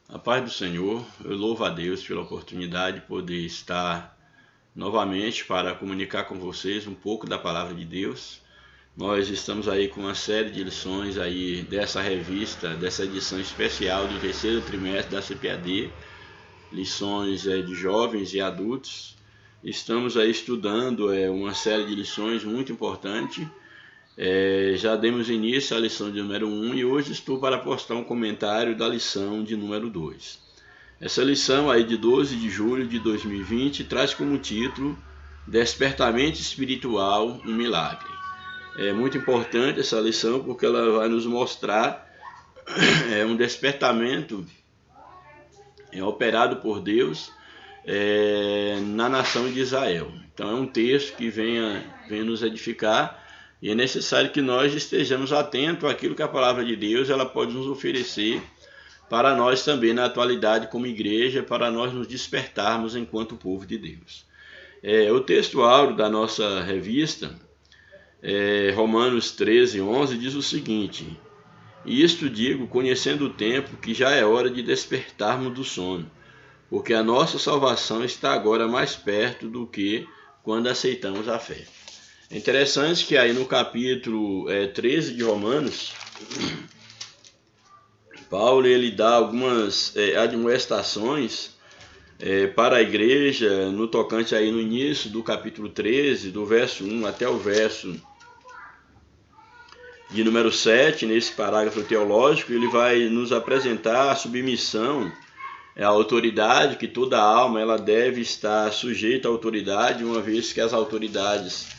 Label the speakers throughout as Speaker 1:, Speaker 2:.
Speaker 1: A paz do Senhor, eu louvo a Deus pela oportunidade de poder estar novamente para comunicar com vocês um pouco da palavra de Deus. Nós estamos aí com uma série de lições aí dessa revista, dessa edição especial do terceiro trimestre da CPAD, lições de jovens e adultos. Estamos aí estudando uma série de lições muito importante. Já demos início à lição de número 1 e hoje estou para postar um comentário da lição de número 2. Essa lição aí de 12 de julho de 2020 traz como título Despertamento Espiritual, um Milagre. É muito importante essa lição porque ela vai nos mostrar um despertamento operado por Deus na nação de Israel. Então é um texto que vem nos edificar. E é necessário que nós estejamos atentos àquilo que a palavra de Deus ela pode nos oferecer para nós também na atualidade como igreja, para nós nos despertarmos enquanto povo de Deus. O texto áureo da nossa revista, Romanos 13:11, diz o seguinte: E isto digo, conhecendo o tempo, que já é hora de despertarmos do sono, porque a nossa salvação está agora mais perto do que quando aceitamos a fé. É interessante que aí no capítulo 13 de Romanos, Paulo ele dá algumas admoestações para a igreja no tocante aí no início do capítulo 13, do verso 1 até o verso de número 7, nesse parágrafo teológico, ele vai nos apresentar a submissão à autoridade, que toda alma ela deve estar sujeita à autoridade, uma vez que as autoridades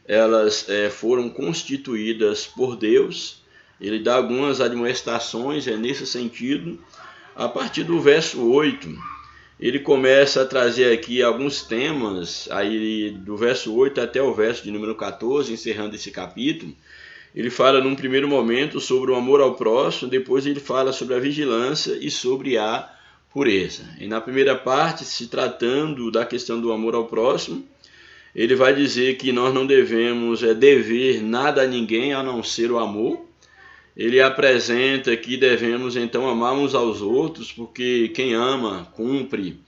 Speaker 1: elas foram constituídas por Deus. Ele dá algumas admoestações nesse sentido. A partir do verso 8, ele começa a trazer aqui alguns temas, aí do verso 8 até o verso de número 14, encerrando esse capítulo. Ele fala num primeiro momento sobre o amor ao próximo, depois ele fala sobre a vigilância e sobre a pureza. E na primeira parte, se tratando da questão do amor ao próximo, ele vai dizer que nós não devemos dever nada a ninguém a não ser o amor. Ele apresenta que devemos então amar uns aos outros, porque quem ama cumpre,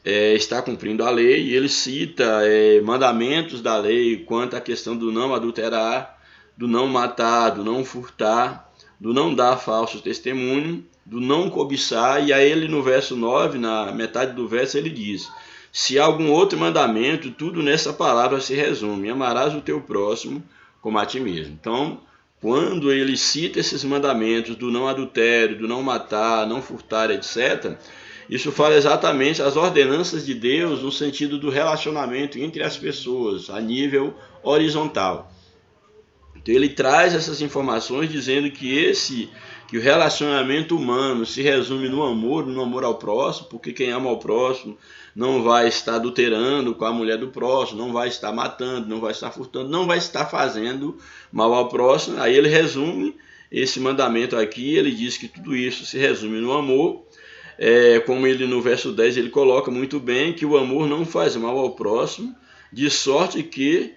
Speaker 1: está cumprindo a lei. E ele cita mandamentos da lei quanto à questão do não adulterar, do não matar, do não furtar, do não dar falso testemunho, do não cobiçar. E aí ele no verso 9, na metade do verso, ele diz: se há algum outro mandamento, tudo nessa palavra se resume: amarás o teu próximo como a ti mesmo. Então, quando ele cita esses mandamentos do não adultério, do não matar, não furtar, etc., isso fala exatamente as ordenanças de Deus no sentido do relacionamento entre as pessoas, a nível horizontal. Então ele traz essas informações dizendo que o relacionamento humano se resume no amor ao próximo, porque quem ama ao próximo não vai estar adulterando com a mulher do próximo, não vai estar matando, não vai estar furtando, não vai estar fazendo mal ao próximo. Aí ele resume esse mandamento aqui, ele diz que tudo isso se resume no amor. Como ele no verso 10 ele coloca muito bem que o amor não faz mal ao próximo, de sorte que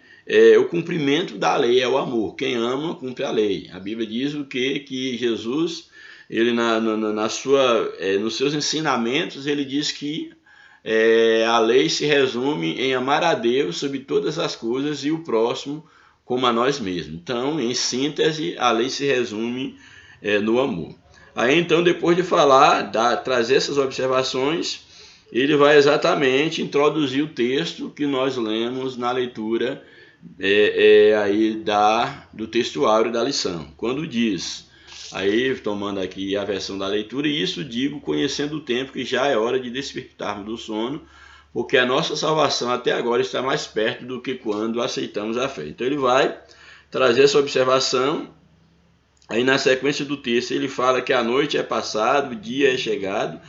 Speaker 1: o cumprimento da lei é o amor. Quem ama, cumpre a lei. A Bíblia diz o que Jesus, ele nos seus ensinamentos, ele diz que a lei se resume em amar a Deus sobre todas as coisas e o próximo como a nós mesmos. Então, em síntese, a lei se resume no amor. Aí, então, depois de trazer essas observações, ele vai exatamente introduzir o texto que nós lemos na leitura do texto áureo da lição, quando diz, aí tomando aqui a versão da leitura: e isso digo, conhecendo o tempo, que já é hora de despertarmos do sono, porque a nossa salvação até agora está mais perto do que quando aceitamos a fé. Então ele vai trazer essa observação. Aí na sequência do texto ele fala que a noite é passada, o dia é chegado, ou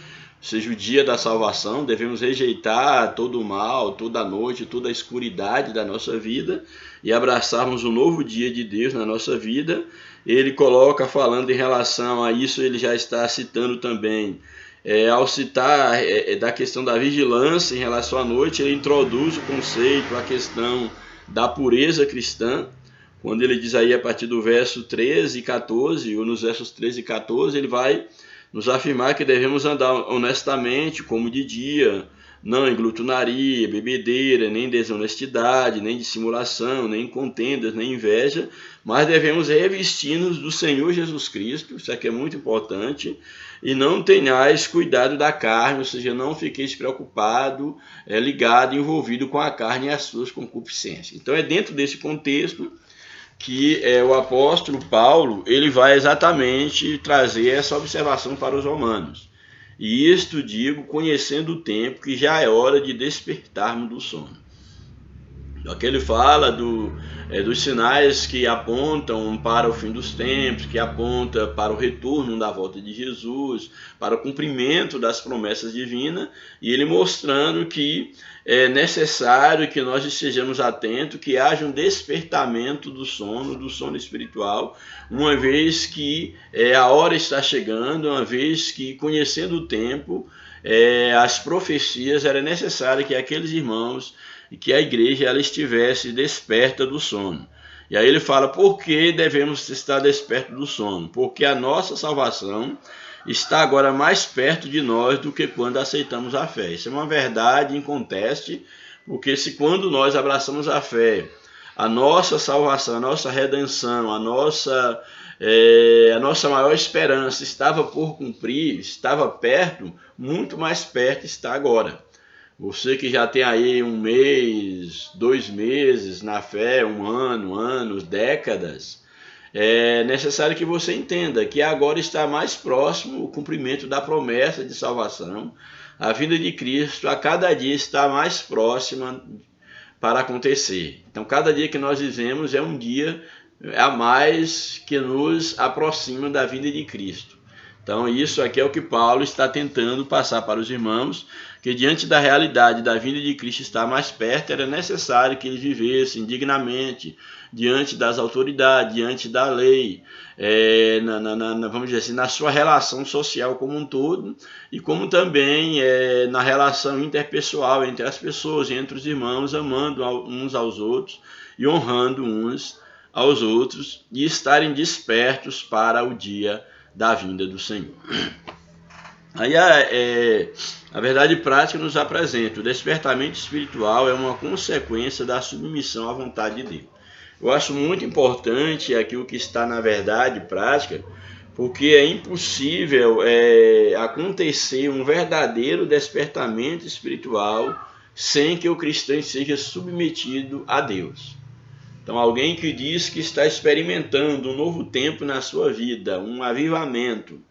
Speaker 1: seja, o dia da salvação. Devemos rejeitar todo o mal, toda a noite, toda a escuridade da nossa vida e abraçarmos o novo dia de Deus na nossa vida. Ele coloca, falando em relação a isso, ele já está citando também, ao citar da questão da vigilância em relação à noite, ele introduz o conceito, a questão da pureza cristã, quando ele diz aí a partir do verso 13 e 14, ou nos versos 13 e 14, ele vai nos afirmar que devemos andar honestamente, como de dia, não em glutonaria, bebedeira, nem desonestidade, nem dissimulação, nem contendas, nem inveja, mas devemos revestir-nos do Senhor Jesus Cristo, isso aqui é muito importante, e não tenhais cuidado da carne, ou seja, não fiqueis preocupado, ligado, envolvido com a carne e as suas concupiscências. Então é dentro desse contexto que o apóstolo Paulo ele vai exatamente trazer essa observação para os romanos. E isto digo, conhecendo o tempo, que já é hora de despertarmos do sono. Aqui ele fala dos sinais que apontam para o fim dos tempos, que aponta para o retorno da volta de Jesus, para o cumprimento das promessas divinas, e ele mostrando que é necessário que nós estejamos atentos, que haja um despertamento do sono espiritual, uma vez que a hora está chegando, uma vez que, conhecendo o tempo, as profecias, era necessário que aqueles irmãos e que a igreja ela estivesse desperta do sono. E aí ele fala, por que devemos estar despertos do sono? Porque a nossa salvação está agora mais perto de nós do que quando aceitamos a fé. Isso é uma verdade inconteste, porque se quando nós abraçamos a fé, a nossa salvação, a nossa redenção, a nossa maior esperança estava por cumprir, estava perto, muito mais perto está agora. Você que já tem aí 1 mês, 2 meses na fé, 1 ano, anos, décadas, é necessário que você entenda que agora está mais próximo o cumprimento da promessa de salvação. A vinda de Cristo a cada dia está mais próxima para acontecer. Então, cada dia que nós vivemos é um dia a mais que nos aproxima da vinda de Cristo. Então, isso aqui é o que Paulo está tentando passar para os irmãos, que diante da realidade da vinda de Cristo estar mais perto, era necessário que eles vivessem dignamente diante das autoridades, diante da lei, vamos dizer assim, na sua relação social como um todo, e como também na relação interpessoal entre as pessoas, entre os irmãos, amando uns aos outros e honrando uns aos outros, e estarem despertos para o dia da vinda do Senhor. Aí a verdade prática nos apresenta, o despertamento espiritual é uma consequência da submissão à vontade de Deus. Eu acho muito importante aquilo que está na verdade prática, porque é impossível acontecer um verdadeiro despertamento espiritual sem que o cristão seja submetido a Deus. Então, alguém que diz que está experimentando um novo tempo na sua vida, um avivamento,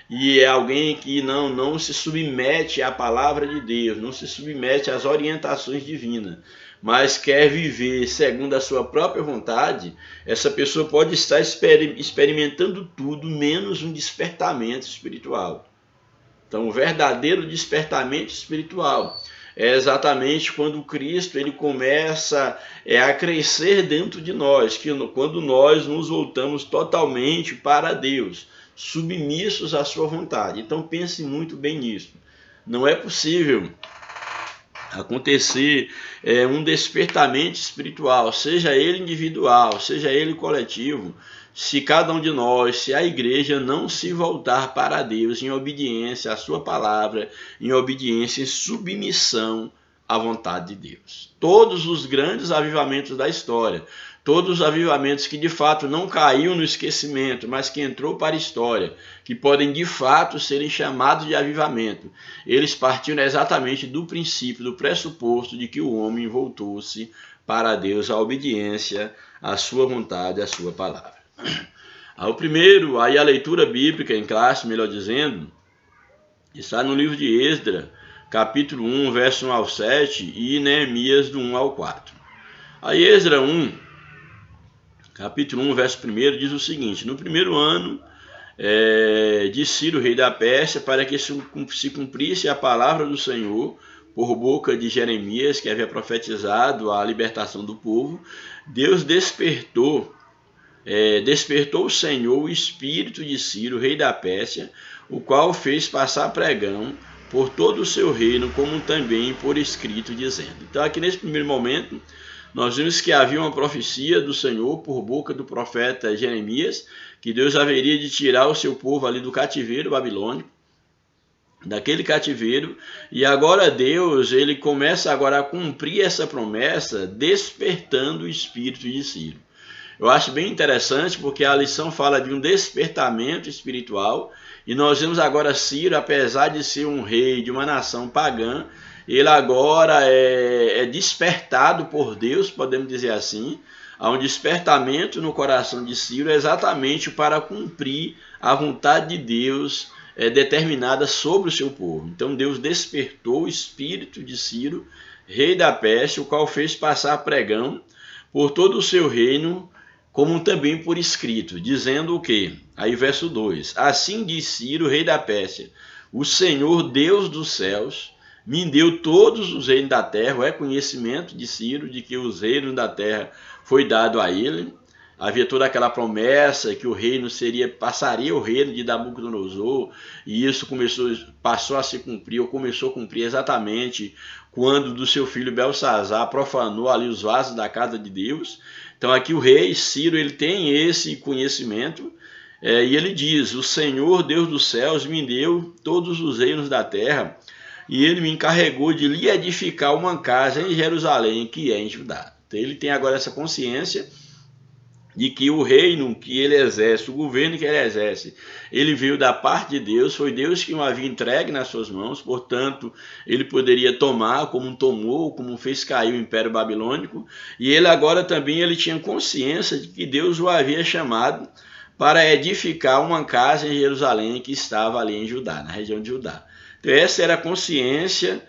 Speaker 1: e é alguém que não se submete à palavra de Deus, não se submete às orientações divinas, mas quer viver segundo a sua própria vontade, essa pessoa pode estar experimentando tudo menos um despertamento espiritual. Então, o verdadeiro despertamento espiritual é exatamente quando Cristo ele começa a crescer dentro de nós, quando nós nos voltamos totalmente para Deus, submissos à sua vontade. Então pense muito bem nisso. Não é possível acontecer um despertamento espiritual, seja ele individual, seja ele coletivo, se cada um de nós, se a igreja não se voltar para Deus em obediência à sua palavra, em obediência e submissão à vontade de Deus. Todos os grandes avivamentos da história, todos os avivamentos que de fato não caiu no esquecimento, mas que entrou para a história, que podem de fato serem chamados de avivamento, eles partiram exatamente do princípio, do pressuposto de que o homem voltou-se para Deus, a obediência à sua vontade, à sua palavra. O primeiro, aí a leitura bíblica em classe, melhor dizendo, está no livro de Esdras, capítulo 1, verso 1 ao 7, e Neemias do 1 ao 4. Aí Esdras 1, capítulo 1, verso 1, diz o seguinte: no primeiro ano de Ciro, rei da Pérsia, para que se cumprisse a palavra do Senhor, por boca de Jeremias, que havia profetizado a libertação do povo, Deus despertou o Senhor o espírito de Ciro, rei da Pérsia, o qual fez passar pregão por todo o seu reino, como também por escrito, dizendo. Então aqui nesse primeiro momento, nós vimos que havia uma profecia do Senhor por boca do profeta Jeremias, que Deus haveria de tirar o seu povo ali do cativeiro babilônico, daquele cativeiro, e agora Deus, ele começa agora a cumprir essa promessa, despertando o espírito de Ciro. Eu acho bem interessante porque a lição fala de um despertamento espiritual, e nós vemos agora Ciro, apesar de ser um rei de uma nação pagã, ele agora é despertado por Deus, podemos dizer assim. Há um despertamento no coração de Ciro exatamente para cumprir a vontade de Deus determinada sobre o seu povo. Então Deus despertou o espírito de Ciro, rei da Pérsia, o qual fez passar pregão por todo o seu reino, como também por escrito, dizendo o quê? Aí verso 2, assim diz Ciro, rei da Pérsia, o Senhor Deus dos céus me deu todos os reinos da terra. É conhecimento de Ciro de que os reinos da terra foi dado a ele. Havia toda aquela promessa que o reino passaria o reino de Nabucodonosor, e isso passou a se cumprir, ou começou a cumprir exatamente quando do seu filho Belsazar profanou ali os vasos da casa de Deus. Então aqui o rei Ciro, ele tem esse conhecimento, e ele diz, o Senhor Deus dos céus me deu todos os reinos da terra, e ele me encarregou de lhe edificar uma casa em Jerusalém, que é em Judá. Então ele tem agora essa consciência de que o reino que ele exerce, o governo que ele exerce, ele veio da parte de Deus, foi Deus que o havia entregue nas suas mãos, portanto, ele poderia tomar, como tomou, como fez cair o Império Babilônico, e ele agora também ele tinha consciência de que Deus o havia chamado para edificar uma casa em Jerusalém que estava ali em Judá, na região de Judá. Então essa era a consciência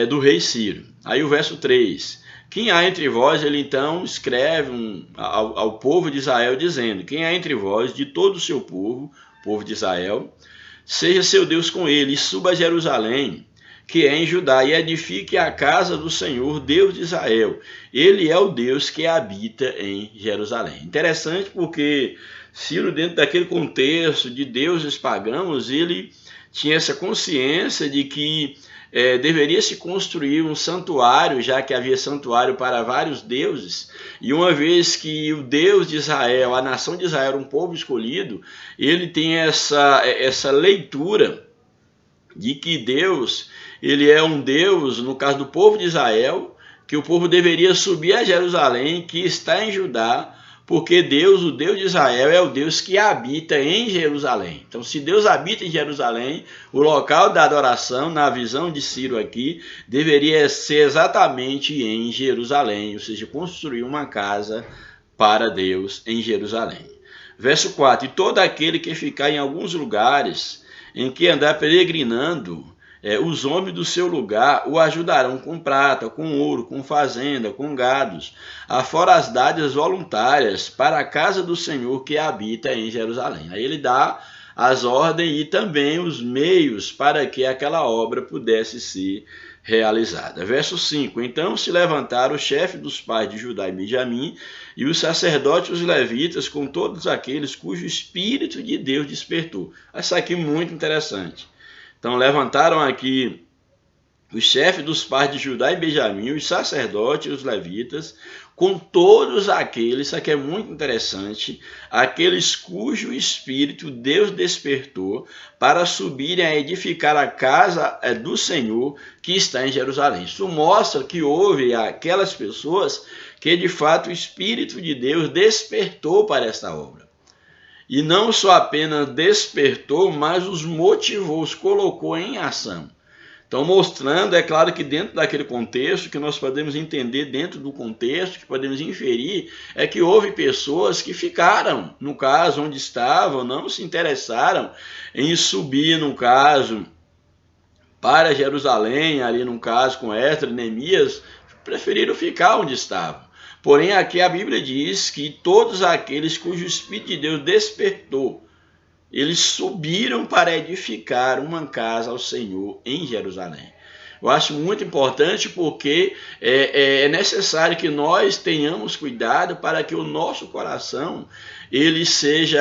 Speaker 1: do rei Ciro. Aí o verso 3... Quem há entre vós, ele então escreve ao povo de Israel, dizendo, quem há entre vós, de todo o seu povo de Israel, seja seu Deus com ele, e suba a Jerusalém, que é em Judá, e edifique a casa do Senhor, Deus de Israel. Ele é o Deus que habita em Jerusalém. Interessante porque Ciro, dentro daquele contexto de deuses pagãos, ele tinha essa consciência de que deveria se construir um santuário, já que havia santuário para vários deuses, e uma vez que o Deus de Israel, a nação de Israel era um povo escolhido, ele tem essa leitura de que Deus, ele é um Deus, no caso do povo de Israel, que o povo deveria subir a Jerusalém, que está em Judá, porque Deus, o Deus de Israel, é o Deus que habita em Jerusalém. Então, se Deus habita em Jerusalém, o local da adoração, na visão de Ciro aqui, deveria ser exatamente em Jerusalém, ou seja, construir uma casa para Deus em Jerusalém. Verso 4, e todo aquele que ficar em alguns lugares em que andar peregrinando, os homens do seu lugar o ajudarão com prata, com ouro, com fazenda, com gados, afora as dádivas voluntárias para a casa do Senhor que habita em Jerusalém. Aí ele dá as ordens e também os meios para que aquela obra pudesse ser realizada. Verso 5, então se levantaram os chefes dos pais de Judá e Benjamim, e os sacerdotes e os levitas, com todos aqueles cujo Espírito de Deus despertou. Isso aqui é muito interessante. Então levantaram aqui os chefes dos pais de Judá e Benjamim, os sacerdotes e os levitas, com todos aqueles, isso aqui é muito interessante, aqueles cujo espírito Deus despertou para subirem a edificar a casa do Senhor que está em Jerusalém. Isso mostra que houve aquelas pessoas que de fato o Espírito de Deus despertou para esta obra. E não só apenas despertou, mas os motivou, os colocou em ação. Então, mostrando, é claro que dentro daquele contexto, que nós podemos entender dentro do contexto, que podemos inferir, é que houve pessoas que ficaram, no caso, onde estavam, não se interessaram em subir, no caso, para Jerusalém, ali no caso com Esdras e Neemias, preferiram ficar onde estavam. Porém, aqui a Bíblia diz que todos aqueles cujo Espírito de Deus despertou, eles subiram para edificar uma casa ao Senhor em Jerusalém. Eu acho muito importante porque é necessário que nós tenhamos cuidado para que o nosso coração ele seja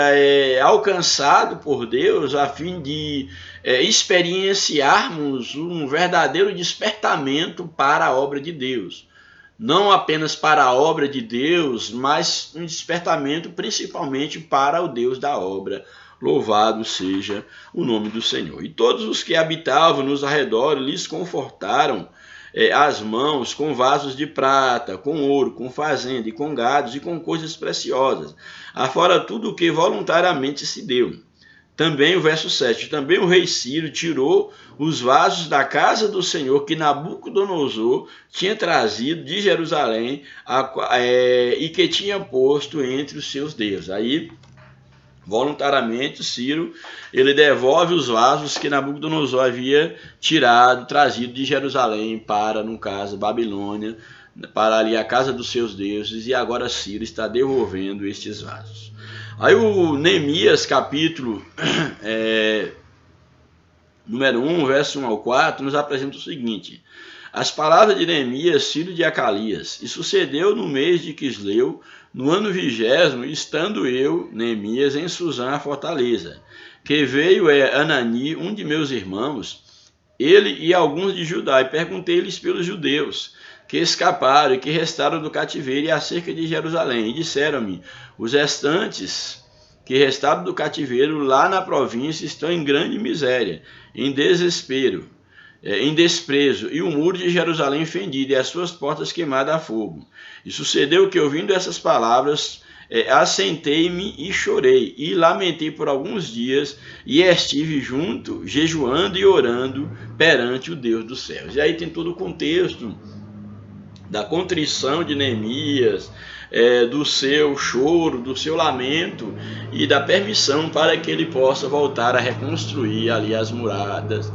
Speaker 1: alcançado por Deus a fim de experienciarmos um verdadeiro despertamento para a obra de Deus. Não apenas para a obra de Deus, mas um despertamento principalmente para o Deus da obra. Louvado seja o nome do Senhor. E todos os que habitavam nos arredores lhes confortaram as mãos com vasos de prata, com ouro, com fazenda e com gados e com coisas preciosas, afora tudo o que voluntariamente se deu. Também o verso 7, também o rei Ciro tirou os vasos da casa do Senhor que Nabucodonosor tinha trazido de Jerusalém e que tinha posto entre os seus deuses. Aí, voluntariamente, Ciro, ele devolve os vasos que Nabucodonosor havia trazido de Jerusalém para, no caso, Babilônia, para ali a casa dos seus deuses, e agora Ciro está devolvendo estes vasos. Aí o Neemias, capítulo número 1, verso 1 ao 4, nos apresenta o seguinte: as palavras de Neemias, filho de Acalias, e sucedeu no mês de Quisleu, no ano 20º, estando eu, Neemias, em Susã, a fortaleza, que veio Anani, um de meus irmãos, ele e alguns de Judá, e perguntei-lhes pelos judeus que escaparam e que restaram do cativeiro e acerca de Jerusalém. E disseram-me: os restantes que restaram do cativeiro lá na província estão em grande miséria, em desespero, em desprezo, e o muro de Jerusalém fendido e as suas portas queimadas a fogo. E sucedeu que, ouvindo essas palavras, assentei-me e chorei, e lamentei por alguns dias, e estive junto, jejuando e orando perante o Deus dos céus. E aí tem todo o contexto da contrição de Neemias, do seu choro, do seu lamento e da permissão para que ele possa voltar a reconstruir ali as muralhas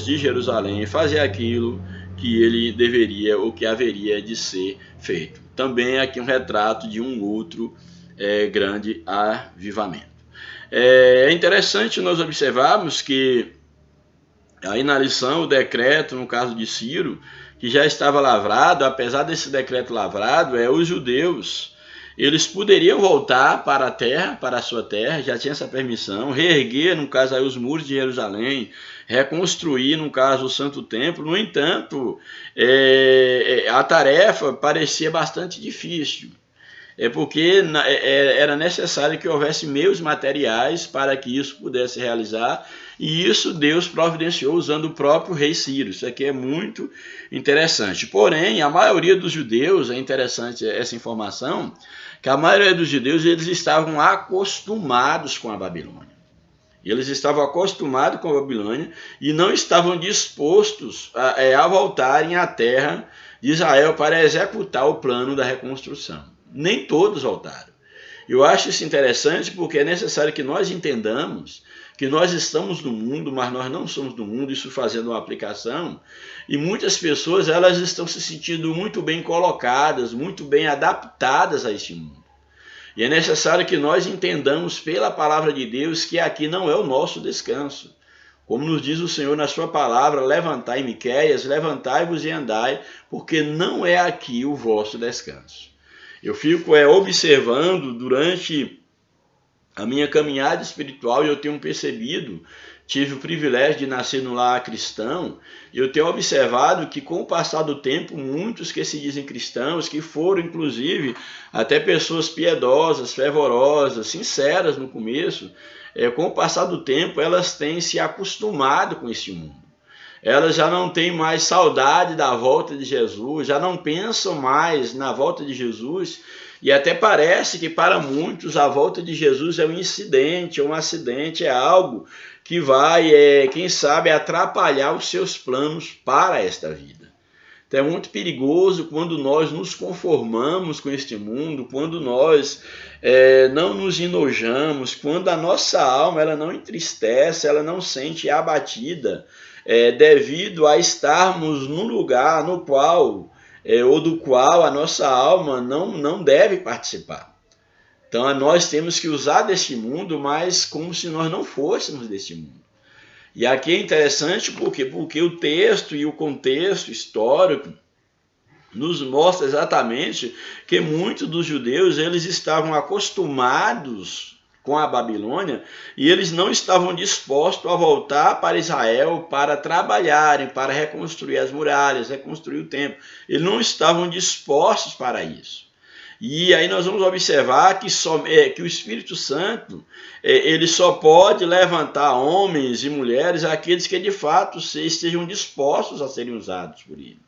Speaker 1: de Jerusalém e fazer aquilo que ele deveria ou que haveria de ser feito. Também aqui um retrato de um outro grande avivamento. É interessante nós observarmos que aí na lição, o decreto, no caso de Ciro, que já estava lavrado, apesar desse decreto lavrado, os judeus, eles poderiam voltar para a terra, para a sua terra, já tinha essa permissão, reerguer, no caso, aí, os muros de Jerusalém, reconstruir, no caso, o Santo Templo. No entanto, a tarefa parecia bastante difícil, porque era necessário que houvesse meios materiais para que isso pudesse realizar, e isso Deus providenciou usando o próprio rei Ciro. Isso aqui é muito interessante. Porém, a maioria dos judeus, é interessante essa informação, que a maioria dos judeus eles estavam acostumados com a Babilônia. Eles estavam acostumados com a Babilônia e não estavam dispostos a voltarem à terra de Israel para executar o plano da reconstrução. Nem todos voltaram. Eu acho isso interessante porque é necessário que nós entendamos que nós estamos no mundo, mas nós não somos do mundo, isso fazendo uma aplicação, e muitas pessoas elas estão se sentindo muito bem colocadas, muito bem adaptadas a este mundo. E é necessário que nós entendamos pela palavra de Deus que aqui não é o nosso descanso. Como nos diz o Senhor na sua palavra: levantai, Miqueias, levantai-vos e andai, porque não é aqui o vosso descanso. Eu fico observando durante a minha caminhada espiritual, e eu tenho percebido, tive o privilégio de nascer no lar cristão, e eu tenho observado que com o passar do tempo, muitos que se dizem cristãos, que foram inclusive até pessoas piedosas, fervorosas, sinceras no começo, com o passar do tempo elas têm se acostumado com este mundo. Elas já não têm mais saudade da volta de Jesus, já não pensam mais na volta de Jesus, e até parece que para muitos a volta de Jesus é um incidente, um acidente, é algo que vai, quem sabe, atrapalhar os seus planos para esta vida. Então é muito perigoso quando nós nos conformamos com este mundo, quando nós não nos enojamos, quando a nossa alma ela não entristece, ela não sente abatida, devido a estarmos num lugar no qual ou do qual a nossa alma não deve participar. Então nós temos que usar deste mundo, mas como se nós não fôssemos deste mundo. E aqui é interessante porque o texto e o contexto histórico nos mostra exatamente que muitos dos judeus eles estavam acostumados com a Babilônia, e eles não estavam dispostos a voltar para Israel para trabalharem, para reconstruir as muralhas, reconstruir o templo. Eles não estavam dispostos para isso. E aí nós vamos observar que o Espírito Santo ele só pode levantar homens e mulheres, aqueles que de fato estejam dispostos a serem usados por ele.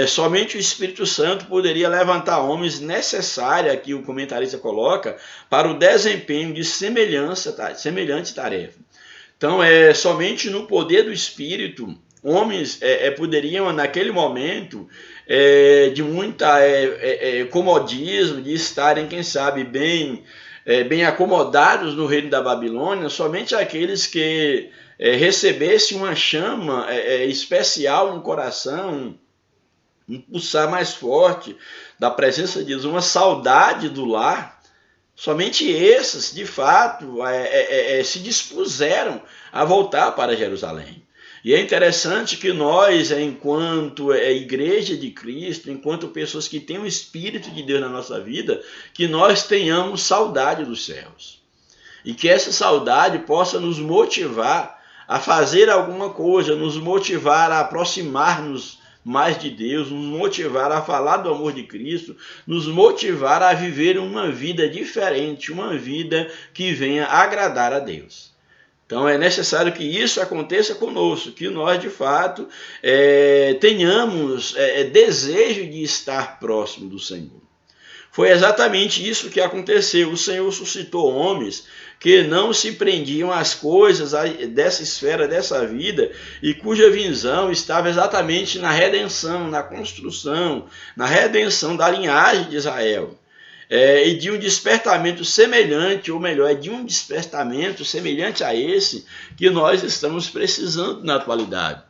Speaker 1: Somente o Espírito Santo poderia levantar homens necessários, aqui o comentarista coloca, para o desempenho de semelhante tarefa. Então, somente no poder do Espírito, homens poderiam, naquele momento, de muita comodismo, de estarem, quem sabe, bem acomodados no reino da Babilônia, somente aqueles que recebessem uma chama especial no coração, um pulsar mais forte da presença de Deus, uma saudade do lar, somente esses, de fato, se dispuseram a voltar para Jerusalém. E é interessante que nós, enquanto igreja de Cristo, enquanto pessoas que têm o Espírito de Deus na nossa vida, que nós tenhamos saudade dos céus. E que essa saudade possa nos motivar a fazer alguma coisa, nos motivar a aproximar-nos mais de Deus, nos motivar a falar do amor de Cristo, nos motivar a viver uma vida diferente, uma vida que venha agradar a Deus. Então é necessário que isso aconteça conosco, que nós de fato tenhamos desejo de estar próximo do Senhor. Foi exatamente isso que aconteceu. O Senhor suscitou homens que não se prendiam às coisas dessa esfera, dessa vida, e cuja visão estava exatamente na redenção, na construção, na redenção da linhagem de Israel. E de um despertamento semelhante, ou melhor, de um despertamento semelhante a esse que nós estamos precisando na atualidade,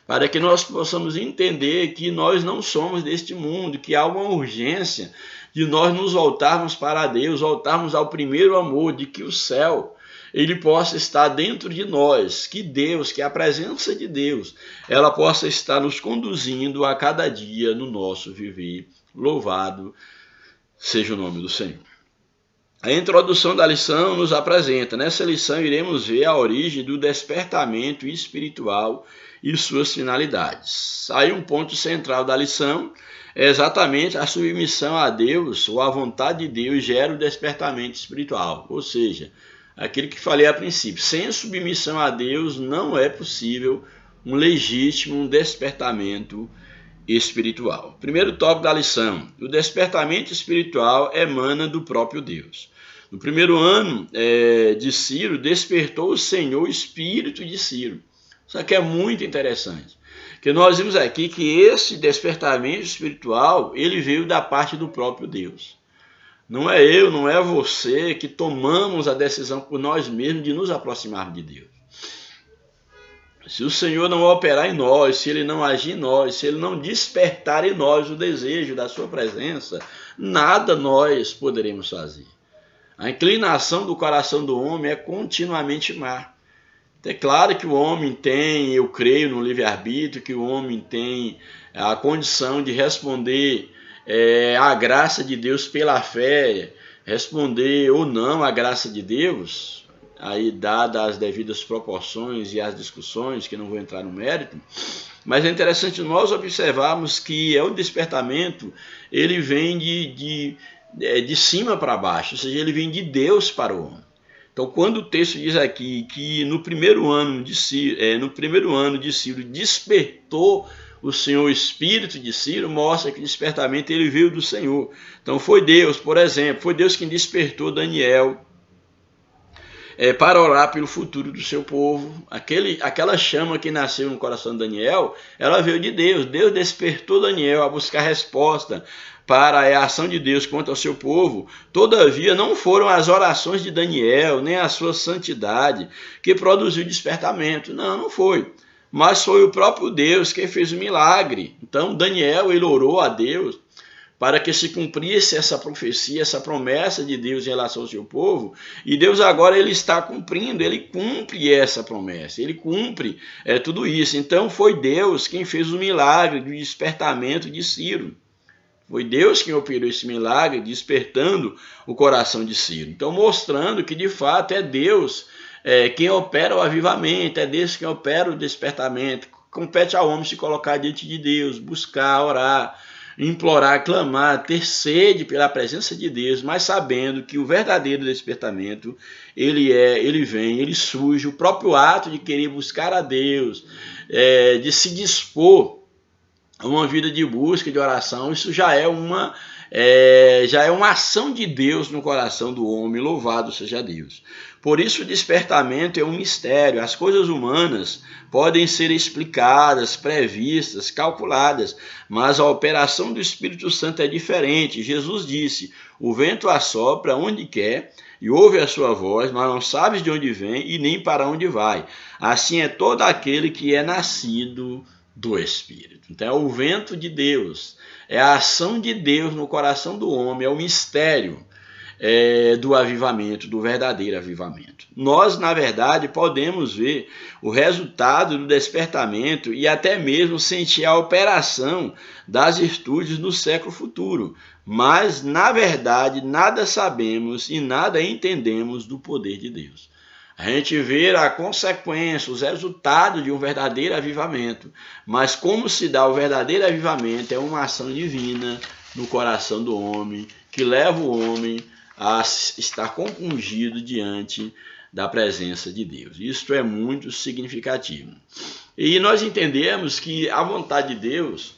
Speaker 1: para que nós possamos entender que nós não somos deste mundo, que há uma urgência de nós nos voltarmos para Deus, voltarmos ao primeiro amor, de que o céu ele possa estar dentro de nós, que Deus, que a presença de Deus, ela possa estar nos conduzindo a cada dia no nosso viver. Louvado seja o nome do Senhor. A introdução da lição nos apresenta. Nessa lição iremos ver a origem do despertamento espiritual e suas finalidades. Aí um ponto central da lição é exatamente a submissão a Deus, ou a vontade de Deus gera o despertamento espiritual. Ou seja, aquilo que falei a princípio, sem submissão a Deus não é possível um legítimo despertamento espiritual. Primeiro tópico da lição: o despertamento espiritual emana do próprio Deus. No primeiro ano de Ciro, despertou o Senhor o espírito de Ciro. Isso aqui é muito interessante, que nós vimos aqui que esse despertamento espiritual, ele veio da parte do próprio Deus. Não é eu, não é você que tomamos a decisão por nós mesmos de nos aproximar de Deus. Se o Senhor não operar em nós, se Ele não agir em nós, se Ele não despertar em nós o desejo da sua presença, nada nós poderemos fazer. A inclinação do coração do homem é continuamente má. É claro que o homem tem, eu creio no livre-arbítrio, que o homem tem a condição de responder à graça de Deus pela fé, responder ou não à graça de Deus, aí dadas as devidas proporções e as discussões, que não vou entrar no mérito, mas é interessante nós observarmos que o despertamento, ele vem de cima para baixo, ou seja, ele vem de Deus para o homem. Então, quando o texto diz aqui que no primeiro ano de Ciro despertou o Senhor o espírito de Ciro, mostra que o despertamento ele veio do Senhor. Então, foi Deus, por exemplo, foi Deus quem despertou Daniel para orar pelo futuro do seu povo. Aquela chama que nasceu no coração de Daniel, ela veio de Deus. Deus despertou Daniel a buscar resposta para a ação de Deus contra o seu povo. Todavia, não foram as orações de Daniel, nem a sua santidade, que produziu o despertamento. Não foi. Mas foi o próprio Deus que fez o milagre. Então, Daniel, ele orou a Deus para que se cumprisse essa profecia, essa promessa de Deus em relação ao seu povo, e Deus agora ele está cumprindo, ele cumpre essa promessa, ele cumpre tudo isso. Então foi Deus quem fez o milagre do despertamento de Ciro. Foi Deus quem operou esse milagre, despertando o coração de Ciro. Então mostrando que de fato é Deus quem opera o avivamento, é Deus quem opera o despertamento. Compete ao homem se colocar diante de Deus, buscar, orar, implorar, clamar, ter sede pela presença de Deus, mas sabendo que o verdadeiro despertamento, ele vem, ele surge, o próprio ato de querer buscar a Deus, de se dispor a uma vida de busca, de oração, isso já é uma ação de Deus no coração do homem, louvado seja Deus. Por isso o despertamento é um mistério. As coisas humanas podem ser explicadas, previstas, calculadas, mas a operação do Espírito Santo é diferente. Jesus disse: o vento assopra onde quer e ouve a sua voz, mas não sabes de onde vem e nem para onde vai. Assim é todo aquele que é nascido do Espírito. Então é o vento de Deus, é a ação de Deus no coração do homem, é o mistério do avivamento, do verdadeiro avivamento. Nós, na verdade, podemos ver o resultado do despertamento e até mesmo sentir a operação das virtudes no século futuro, mas, na verdade, nada sabemos e nada entendemos do poder de Deus. A gente vê a consequência, os resultados de um verdadeiro avivamento, mas como se dá o verdadeiro avivamento é uma ação divina no coração do homem, que leva o homem a estar compungido diante da presença de Deus. Isso é muito significativo. E nós entendemos que a vontade de Deus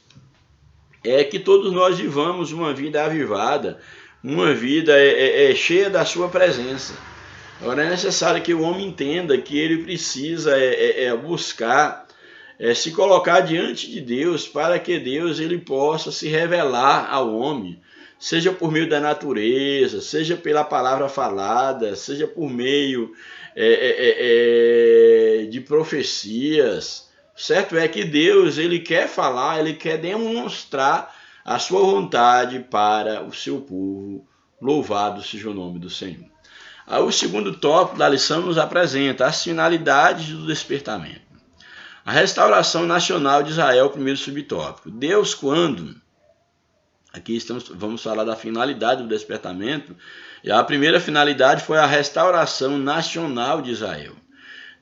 Speaker 1: é que todos nós vivamos uma vida avivada, uma vida cheia da sua presença. Agora é necessário que o homem entenda que ele precisa buscar se colocar diante de Deus para que Deus ele possa se revelar ao homem, seja por meio da natureza, seja pela palavra falada, seja por meio de profecias. Certo é que Deus ele quer falar, ele quer demonstrar a sua vontade para o seu povo. Louvado seja o nome do Senhor. O segundo tópico da lição nos apresenta as finalidades do despertamento. A restauração nacional de Israel, primeiro subtópico. Deus, quando... Aqui vamos falar da finalidade do despertamento. E a primeira finalidade foi a restauração nacional de Israel.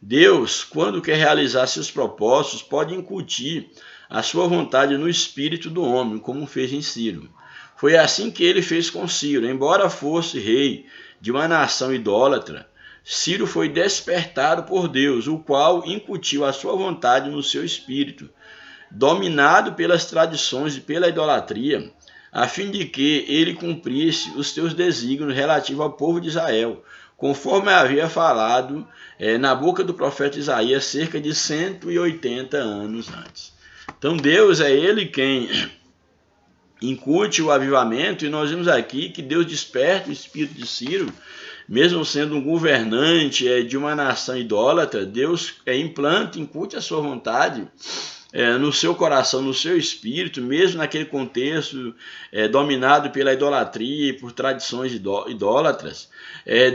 Speaker 1: Deus, quando quer realizar seus propósitos, pode incutir a sua vontade no espírito do homem, como fez em Ciro. Foi assim que ele fez com Ciro. Embora fosse rei de uma nação idólatra, Ciro foi despertado por Deus, o qual incutiu a sua vontade no seu espírito, dominado pelas tradições e pela idolatria, a fim de que ele cumprisse os seus desígnios relativos ao povo de Israel, conforme havia falado na boca do profeta Isaías cerca de 180 anos antes. Então Deus é ele quem incute o avivamento, e nós vimos aqui que Deus desperta o espírito de Ciro, mesmo sendo um governante de uma nação idólatra. Deus implanta, incute a sua vontade no seu coração, no seu espírito, mesmo naquele contexto dominado pela idolatria e por tradições idólatras.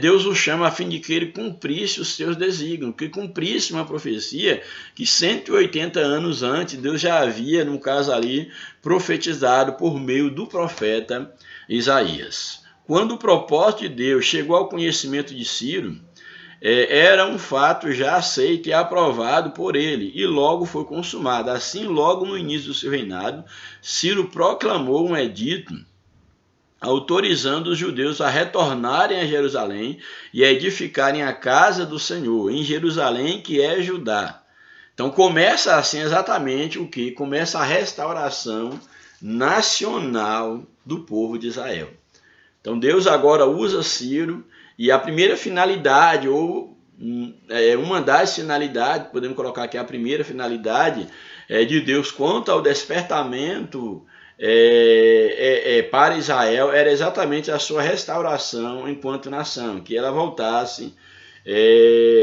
Speaker 1: Deus o chama a fim de que ele cumprisse os seus desígnios, que cumprisse uma profecia que 180 anos antes Deus já havia, no caso ali, profetizado por meio do profeta Isaías. Quando o propósito de Deus chegou ao conhecimento de Ciro, era um fato já aceito e aprovado por ele, e logo foi consumado. Assim, logo no início do seu reinado, Ciro proclamou um edito autorizando os judeus a retornarem a Jerusalém e a edificarem a casa do Senhor, em Jerusalém, que é Judá. Então começa assim exatamente o que? Começa a restauração nacional do povo de Israel. Então Deus agora usa Ciro, e a primeira finalidade, ou uma das finalidades, podemos colocar aqui a primeira finalidade de Deus quanto ao despertamento para Israel, era exatamente a sua restauração enquanto nação, que ela voltasse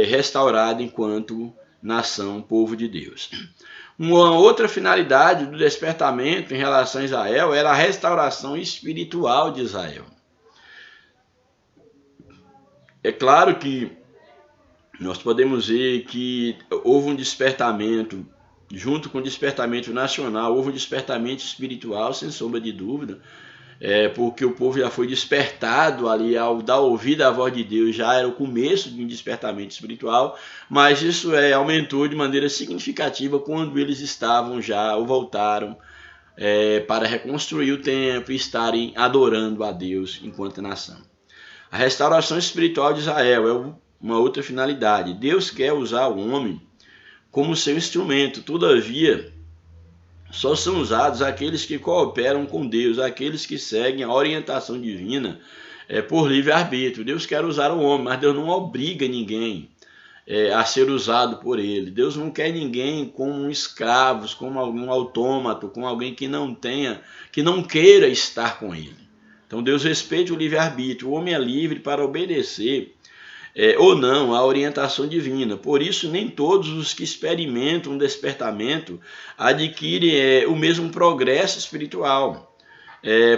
Speaker 1: restaurada enquanto nação, povo de Deus. Uma outra finalidade do despertamento em relação a Israel era a restauração espiritual de Israel. É claro que nós podemos ver que houve um despertamento, junto com o despertamento nacional, houve um despertamento espiritual, sem sombra de dúvida, porque o povo já foi despertado ali, ao dar ouvido à voz de Deus, já era o começo de um despertamento espiritual, mas isso aumentou de maneira significativa quando eles estavam já, ou voltaram para reconstruir o templo e estarem adorando a Deus enquanto nação. A restauração espiritual de Israel é uma outra finalidade. Deus quer usar o homem como seu instrumento, todavia, só são usados aqueles que cooperam com Deus, aqueles que seguem a orientação divina por livre-arbítrio. Deus quer usar o homem, mas Deus não obriga ninguém a ser usado por ele. Deus não quer ninguém como escravos, como algum autômato, como alguém que não queira estar com ele. Então Deus respeita o livre-arbítrio. O homem é livre para obedecer ou não a orientação divina. Por isso, nem todos os que experimentam um despertamento adquirem o mesmo progresso espiritual,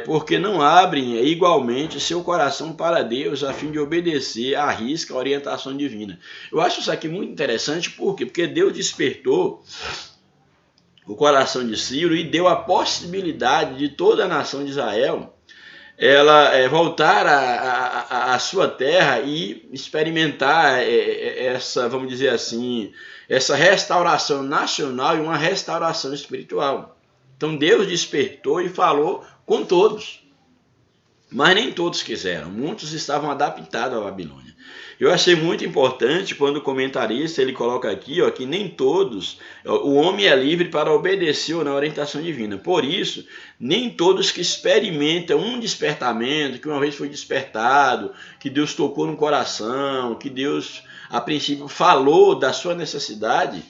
Speaker 1: porque não abrem igualmente seu coração para Deus a fim de obedecer à risca a orientação divina. Eu acho isso aqui muito interessante, por quê? Porque Deus despertou o coração de Ciro e deu a possibilidade de toda a nação de Israel ela voltar à sua terra e experimentar essa, vamos dizer assim, essa restauração nacional e uma restauração espiritual. Então Deus despertou e falou com todos, mas nem todos quiseram. Muitos estavam adaptados à Babilônia. Eu achei muito importante quando o comentarista ele coloca aqui que nem todos, o homem é livre para obedecer ou na orientação divina. Por isso, nem todos que experimentam um despertamento, que uma vez foi despertado, que Deus tocou no coração, que Deus a princípio falou da sua necessidade,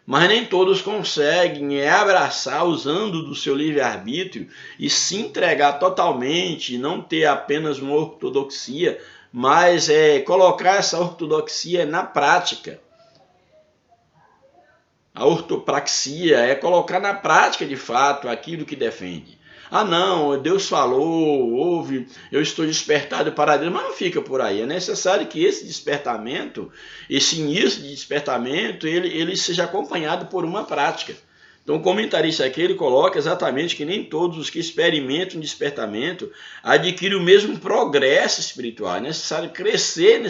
Speaker 1: mas nem todos conseguem abraçar usando do seu livre-arbítrio e se entregar totalmente, não ter apenas uma ortodoxia, mas colocar essa ortodoxia na prática. A ortopraxia é colocar na prática de fato aquilo que defende. Ah não, Deus falou, eu estou despertado para Deus, mas não fica por aí. É necessário que esse despertamento, esse início de despertamento, ele seja acompanhado por uma prática. Então o comentarista aqui ele coloca exatamente que nem todos os que experimentam um despertamento adquirem o mesmo progresso espiritual. É necessário crescer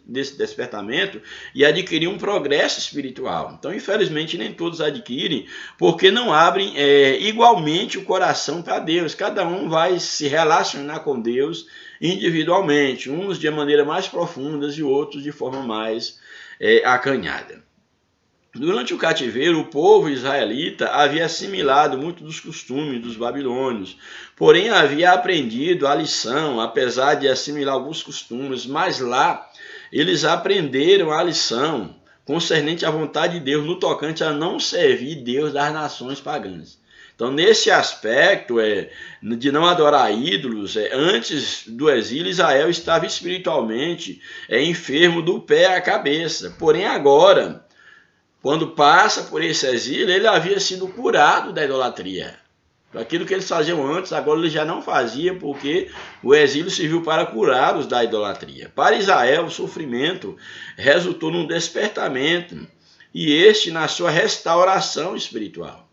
Speaker 1: nesse despertamento e adquirir um progresso espiritual. Então infelizmente nem todos adquirem porque não abrem igualmente o coração para Deus. Cada um vai se relacionar com Deus individualmente, uns de maneira mais profunda e outros de forma mais acanhada. Durante o cativeiro, o povo israelita havia assimilado muito dos costumes dos babilônios, porém havia aprendido a lição, apesar de assimilar alguns costumes, mas lá eles aprenderam a lição concernente à vontade de Deus no tocante a não servir Deus das nações pagãs. Então, nesse aspecto de não adorar ídolos, antes do exílio, Israel estava espiritualmente enfermo do pé à cabeça, porém agora, quando passa por esse exílio, ele havia sido curado da idolatria. Aquilo que eles faziam antes, agora ele já não fazia, porque o exílio serviu para curá-los da idolatria. Para Israel, o sofrimento resultou num despertamento, e este na sua restauração espiritual.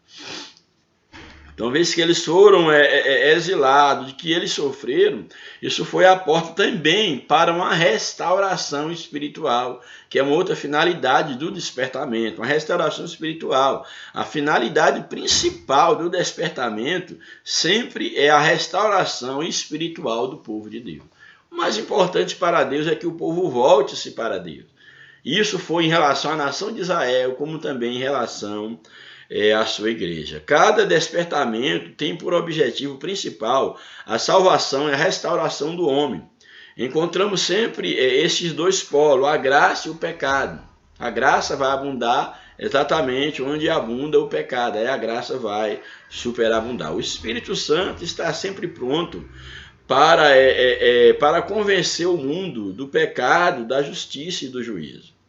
Speaker 1: Então, uma vez que eles foram exilados, de que eles sofreram, isso foi a porta também para uma restauração espiritual, que é uma outra finalidade do despertamento, uma restauração espiritual. A finalidade principal do despertamento sempre é a restauração espiritual do povo de Deus. O mais importante para Deus é que o povo volte-se para Deus. Isso foi em relação à nação de Israel, como também em relação a sua igreja. Cada despertamento tem por objetivo principal a salvação e a restauração do homem. Encontramos sempre esses dois polos, a graça e o pecado. A graça vai abundar exatamente onde abunda o pecado, aí a graça vai superabundar. O Espírito Santo está sempre pronto para convencer o mundo do pecado, da justiça e do juízo.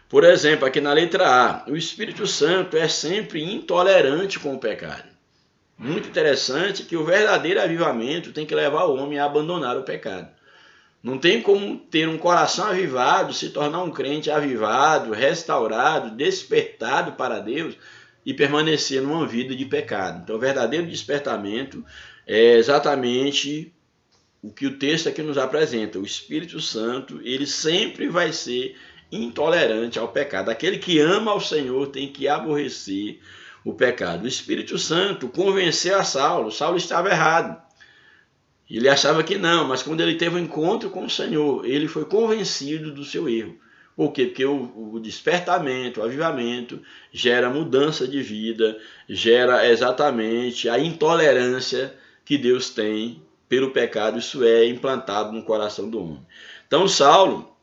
Speaker 1: Por exemplo, aqui na letra A, o Espírito Santo é sempre intolerante com o pecado. Muito interessante que o verdadeiro avivamento tem que levar o homem a abandonar o pecado. Não tem como ter um coração avivado, se tornar um crente avivado, restaurado, despertado para Deus e permanecer numa vida de pecado. Então, o verdadeiro despertamento é exatamente o que o texto aqui nos apresenta. O Espírito Santo, ele sempre vai ser intolerante ao pecado. Aquele que ama ao Senhor tem que aborrecer o pecado. O Espírito Santo convenceu a Saulo. Saulo estava errado. Ele achava que não, mas quando ele teve um encontro com o Senhor, ele foi convencido do seu erro. Por quê? Porque o despertamento, o avivamento, gera mudança de vida, gera exatamente a intolerância que Deus tem pelo pecado. Isso é implantado no coração do homem. Então, Saulo,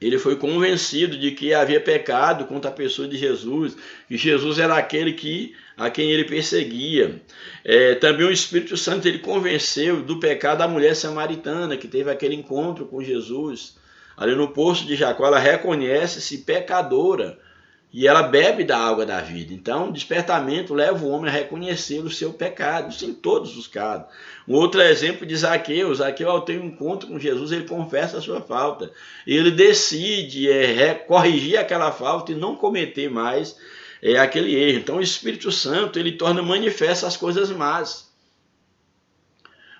Speaker 1: ele foi convencido de que havia pecado contra a pessoa de Jesus, que Jesus era aquele a quem ele perseguia. Também o Espírito Santo ele convenceu do pecado da mulher samaritana, que teve aquele encontro com Jesus. Ali no poço de Jacó, ela reconhece-se pecadora e ela bebe da água da vida. Então, o despertamento leva o homem a reconhecer o seu pecado, isso em todos os casos. Um outro exemplo de Zaqueu. Zaqueu, ao ter um encontro com Jesus, ele confessa a sua falta. Ele decide corrigir aquela falta e não cometer mais aquele erro. Então, o Espírito Santo ele torna manifesta as coisas más.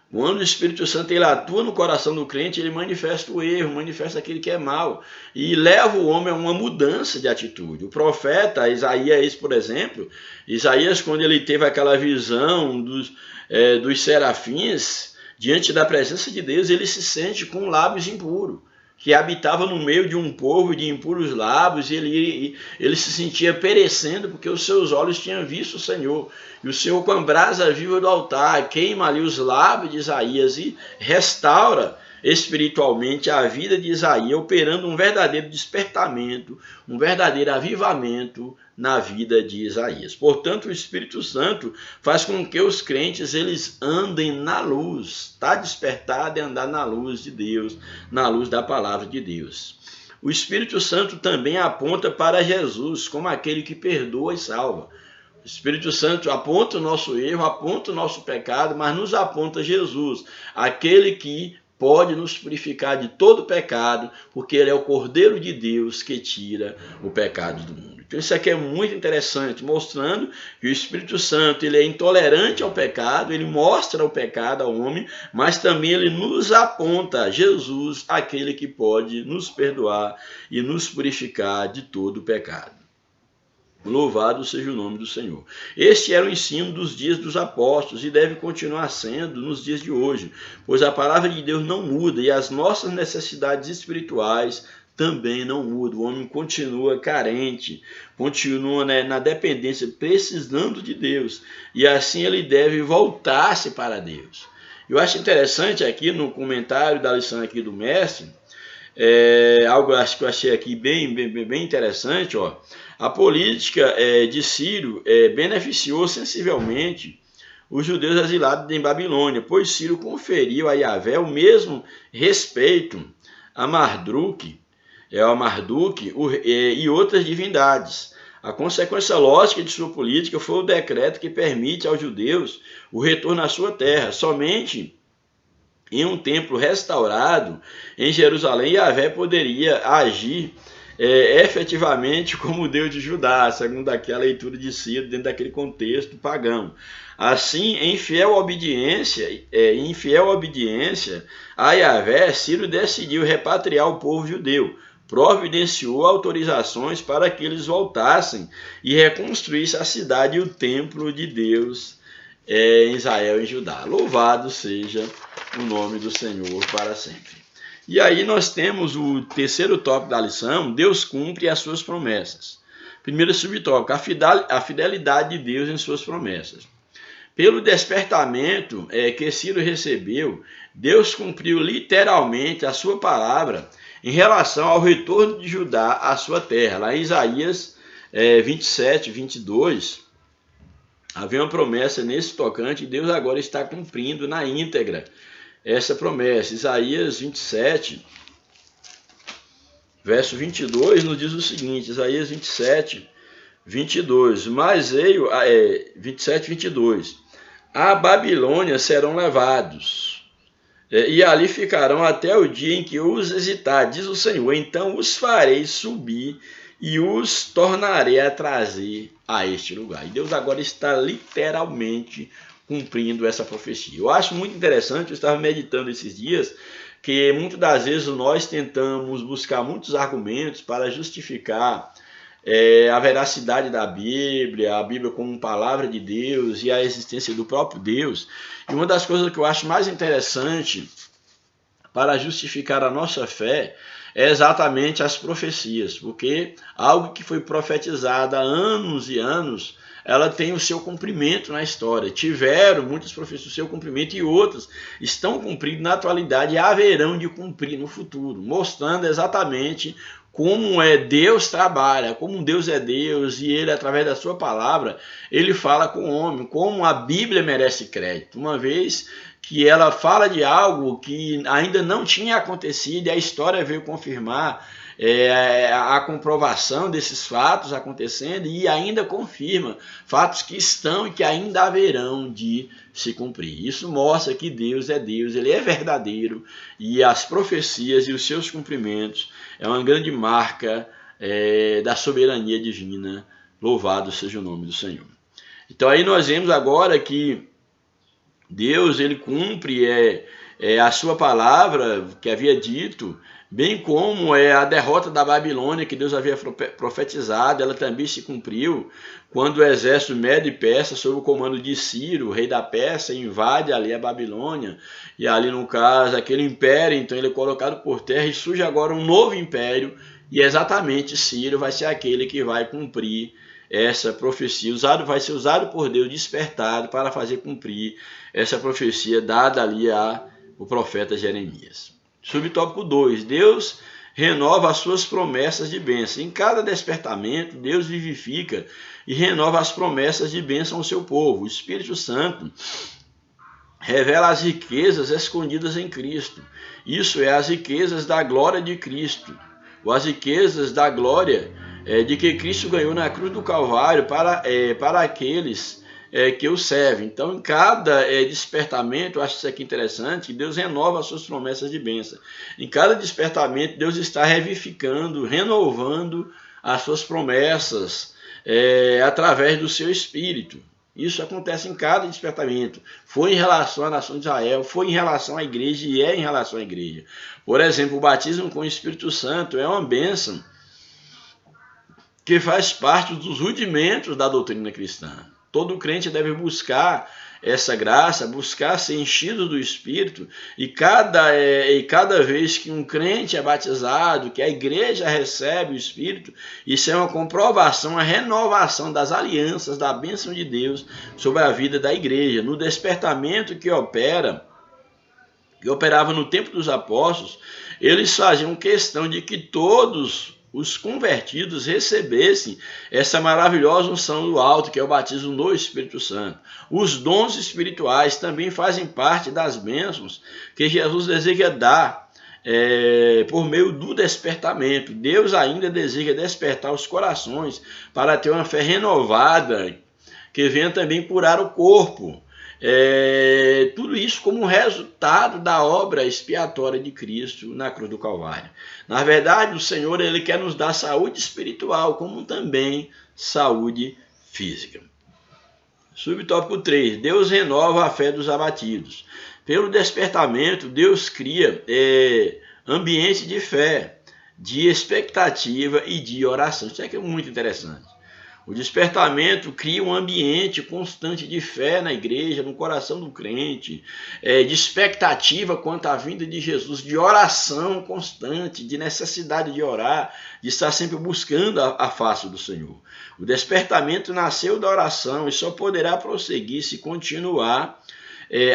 Speaker 1: Quando o Espírito Santo ele atua no coração do crente, ele manifesta o erro, manifesta aquilo que é mal e leva o homem a uma mudança de atitude. O profeta Isaías, por exemplo, Isaías, quando ele teve aquela visão dos serafins, diante da presença de Deus, ele se sente com lábios impuros, que habitava no meio de um povo de impuros lábios, e ele se sentia perecendo porque os seus olhos tinham visto o Senhor. E o Senhor, com a brasa viva do altar, queima ali os lábios de Isaías e restaura espiritualmente a vida de Isaías, operando um verdadeiro despertamento, um verdadeiro avivamento na vida de Isaías. Portanto, o Espírito Santo faz com que os crentes eles andem na luz. Está despertado é andar na luz de Deus, na luz da palavra de Deus. O Espírito Santo também aponta para Jesus como aquele que perdoa e salva. O Espírito Santo aponta o nosso erro, aponta o nosso pecado, mas nos aponta Jesus, aquele que pode nos purificar de todo pecado, porque ele é o Cordeiro de Deus que tira o pecado do mundo. Então isso aqui é muito interessante, mostrando que o Espírito Santo ele é intolerante ao pecado, ele mostra o pecado ao homem, mas também ele nos aponta a Jesus, aquele que pode nos perdoar e nos purificar de todo o pecado. Louvado seja o nome do Senhor. Este era o ensino dos dias dos apóstolos e deve continuar sendo nos dias de hoje, pois a palavra de Deus não muda e as nossas necessidades espirituais também não mudam. O homem continua carente, continua na dependência, precisando de Deus, e assim ele deve voltar-se para Deus. Eu acho interessante aqui no comentário da lição aqui do mestre, algo que eu achei aqui bem interessante, ó. A política de Ciro beneficiou sensivelmente os judeus exilados em Babilônia, pois Ciro conferiu a Yahvé o mesmo respeito a Marduk e outras divindades. A consequência lógica de sua política foi o decreto que permite aos judeus o retorno à sua terra. Somente em um templo restaurado em Jerusalém, Yahvé poderia agir efetivamente como Deus de Judá, segundo aquela leitura de Ciro, dentro daquele contexto pagão. Assim, em fiel obediência a Yahvé, Ciro decidiu repatriar o povo judeu, providenciou autorizações para que eles voltassem e reconstruíssem a cidade e o templo de Deus em Israel e Judá. Louvado seja o nome do Senhor para sempre. E aí nós temos o terceiro tópico da lição: Deus cumpre as suas promessas. Primeiro subtópico: a fidelidade de Deus em suas promessas. Pelo despertamento que Ciro recebeu, Deus cumpriu literalmente a sua palavra em relação ao retorno de Judá à sua terra. Lá em Isaías 27, 22, havia uma promessa nesse tocante e Deus agora está cumprindo na íntegra essa promessa. Isaías 27, verso 22, nos diz o seguinte, Isaías 27, 22, mas veio, 27, 22, a Babilônia serão levados, e ali ficarão até o dia em que os hesitar, diz o Senhor, então os farei subir e os tornarei a trazer a este lugar. E Deus agora está literalmente cumprindo essa profecia. Eu acho muito interessante, eu estava meditando esses dias, que muitas das vezes nós tentamos buscar muitos argumentos para justificar a veracidade da Bíblia, a Bíblia como palavra de Deus e a existência do próprio Deus. E uma das coisas que eu acho mais interessante para justificar a nossa fé é exatamente as profecias, porque algo que foi profetizado há anos e anos, ela tem o seu cumprimento na história. Tiveram muitas profecias o seu cumprimento e outras estão cumpridas na atualidade e haverão de cumprir no futuro, mostrando exatamente como Deus trabalha, como Deus é Deus e ele, através da sua palavra, ele fala com o homem, como a Bíblia merece crédito, uma vez que ela fala de algo que ainda não tinha acontecido e a história veio confirmar a comprovação desses fatos acontecendo e ainda confirma fatos que estão e que ainda haverão de se cumprir. Isso mostra que Deus é Deus, ele é verdadeiro e as profecias e os seus cumprimentos é uma grande marca da soberania divina. Louvado seja o nome do Senhor. Então aí nós vemos agora que Deus ele cumpre a sua palavra que havia dito, bem como a derrota da Babilônia que Deus havia profetizado, ela também se cumpriu quando o exército Medo e Persa, sob o comando de Ciro, rei da Pérsia, invade ali a Babilônia, e ali no caso aquele império, então ele é colocado por terra e surge agora um novo império, e exatamente Ciro vai ser aquele que vai cumprir essa profecia, vai ser usado por Deus, despertado para fazer cumprir essa profecia dada ali ao profeta Jeremias. Subtópico 2, Deus renova as suas promessas de bênção. Em cada despertamento, Deus vivifica e renova as promessas de bênção ao seu povo. O Espírito Santo revela as riquezas escondidas em Cristo. Isso é as riquezas da glória de Cristo, ou as riquezas da glória de que Cristo ganhou na cruz do Calvário para aqueles que o servem. Então, em cada despertamento, eu acho isso aqui interessante, que Deus renova as suas promessas de bênção. Em cada despertamento, Deus está revivificando, renovando as suas promessas através do seu Espírito. Isso acontece em cada despertamento. Foi em relação à nação de Israel, foi em relação à igreja e é em relação à igreja. Por exemplo, o batismo com o Espírito Santo é uma bênção que faz parte dos rudimentos da doutrina cristã. Todo crente deve buscar essa graça, buscar ser enchido do Espírito, e cada vez que um crente é batizado, que a igreja recebe o Espírito, isso é uma comprovação, uma renovação das alianças, da bênção de Deus sobre a vida da igreja. No despertamento que operava no tempo dos apóstolos, eles faziam questão de que todos os convertidos recebessem essa maravilhosa unção do alto, que é o batismo no Espírito Santo. Os dons espirituais também fazem parte das bênçãos que Jesus deseja dar por meio do despertamento. Deus ainda deseja despertar os corações para ter uma fé renovada, que venha também curar o corpo. Tudo isso como resultado da obra expiatória de Cristo na cruz do Calvário. Na verdade, o Senhor ele quer nos dar saúde espiritual, como também saúde física. Subtópico 3. Deus renova a fé dos abatidos. Pelo despertamento, Deus cria ambiente de fé, de expectativa e de oração. Isso aqui é muito interessante. O despertamento cria um ambiente constante de fé na igreja, no coração do crente, de expectativa quanto à vinda de Jesus, de oração constante, de necessidade de orar, de estar sempre buscando a face do Senhor. O despertamento nasceu da oração e só poderá prosseguir se continuar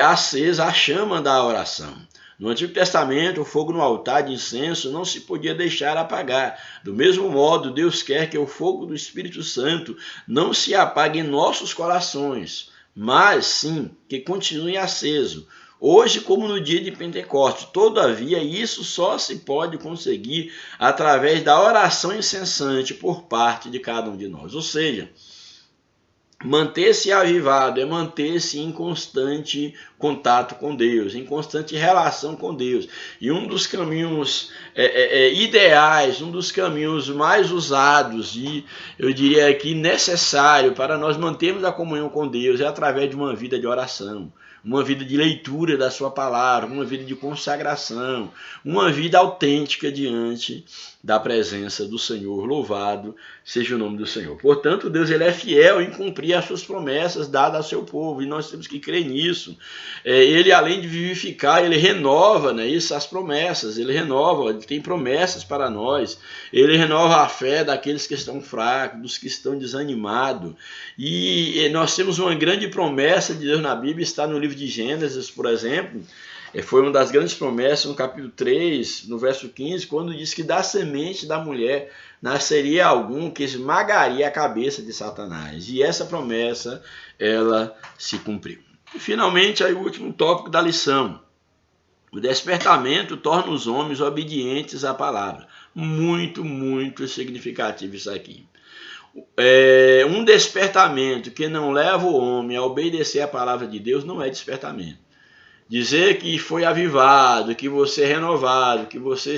Speaker 1: acesa a chama da oração. No Antigo Testamento, o fogo no altar de incenso não se podia deixar apagar. Do mesmo modo, Deus quer que o fogo do Espírito Santo não se apague em nossos corações, mas sim que continue aceso. Hoje, como no dia de Pentecostes, todavia, isso só se pode conseguir através da oração incessante por parte de cada um de nós. Ou seja, manter-se avivado é manter-se em constante contato com Deus, em constante relação com Deus. E um dos caminhos ideais, um dos caminhos mais usados e eu diria que necessário para nós mantermos a comunhão com Deus é através de uma vida de oração. uma vida de leitura da sua palavra, uma vida de consagração, uma vida autêntica diante da presença do Senhor. Louvado seja o nome do Senhor. Portanto, Deus ele é fiel em cumprir as suas promessas dadas ao seu povo, e nós temos que crer nisso. Ele, além de vivificar, ele renova, né, isso, as promessas, ele renova, ele tem promessas para nós, ele renova a fé daqueles que estão fracos, dos que estão desanimados, e nós temos uma grande promessa de Deus na Bíblia, está no livro de Gênesis, por exemplo. Foi uma das grandes promessas no capítulo 3, no verso 15, quando diz que da semente da mulher nasceria algum que esmagaria a cabeça de Satanás. E essa promessa, ela se cumpriu. E finalmente, aí o último tópico da lição. O despertamento torna os homens obedientes à palavra. Muito, muito significativo isso aqui. Um despertamento que não leva o homem a obedecer à palavra de Deus não é despertamento. Dizer que foi avivado, que você é renovado, que você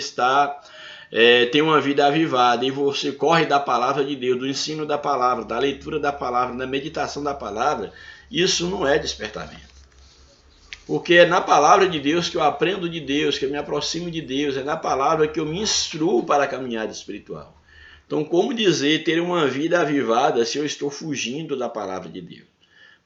Speaker 1: tem uma vida avivada e você corre da palavra de Deus, do ensino da palavra, da leitura da palavra, da meditação da palavra, isso não é despertamento. Porque é na palavra de Deus que eu aprendo de Deus, que eu me aproximo de Deus, é na palavra que eu me instruo para a caminhada espiritual. Então, como dizer ter uma vida avivada se eu estou fugindo da palavra de Deus?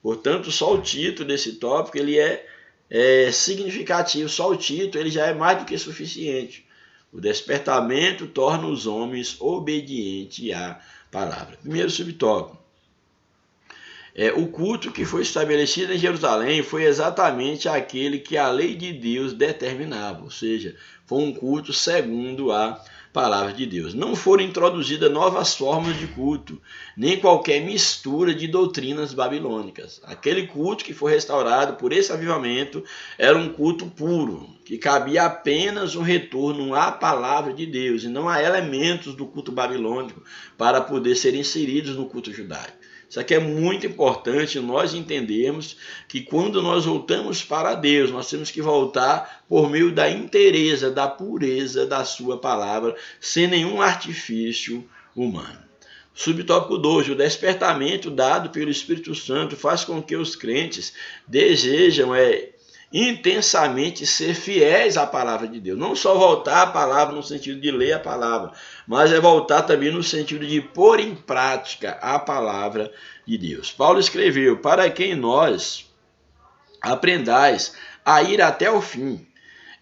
Speaker 1: Portanto, só o título desse tópico ele é significativo, só o título ele já é mais do que suficiente. O despertamento torna os homens obedientes à palavra. Primeiro subtópico. O culto que foi estabelecido em Jerusalém foi exatamente aquele que a lei de Deus determinava, ou seja, foi um culto segundo a palavra de Deus. Não foram introduzidas novas formas de culto, nem qualquer mistura de doutrinas babilônicas. Aquele culto que foi restaurado por esse avivamento era um culto puro, que cabia apenas um retorno à palavra de Deus e não a elementos do culto babilônico para poder ser inseridos no culto judaico. Isso aqui é muito importante nós entendermos que quando nós voltamos para Deus, nós temos que voltar por meio da inteireza, da pureza da sua palavra, sem nenhum artifício humano. Subtópico 2, o despertamento dado pelo Espírito Santo faz com que os crentes desejam intensamente ser fiéis à palavra de Deus. Não só voltar à palavra no sentido de ler a palavra, mas voltar também no sentido de pôr em prática a palavra de Deus. Paulo escreveu, para quem nós aprendais a ir até o fim.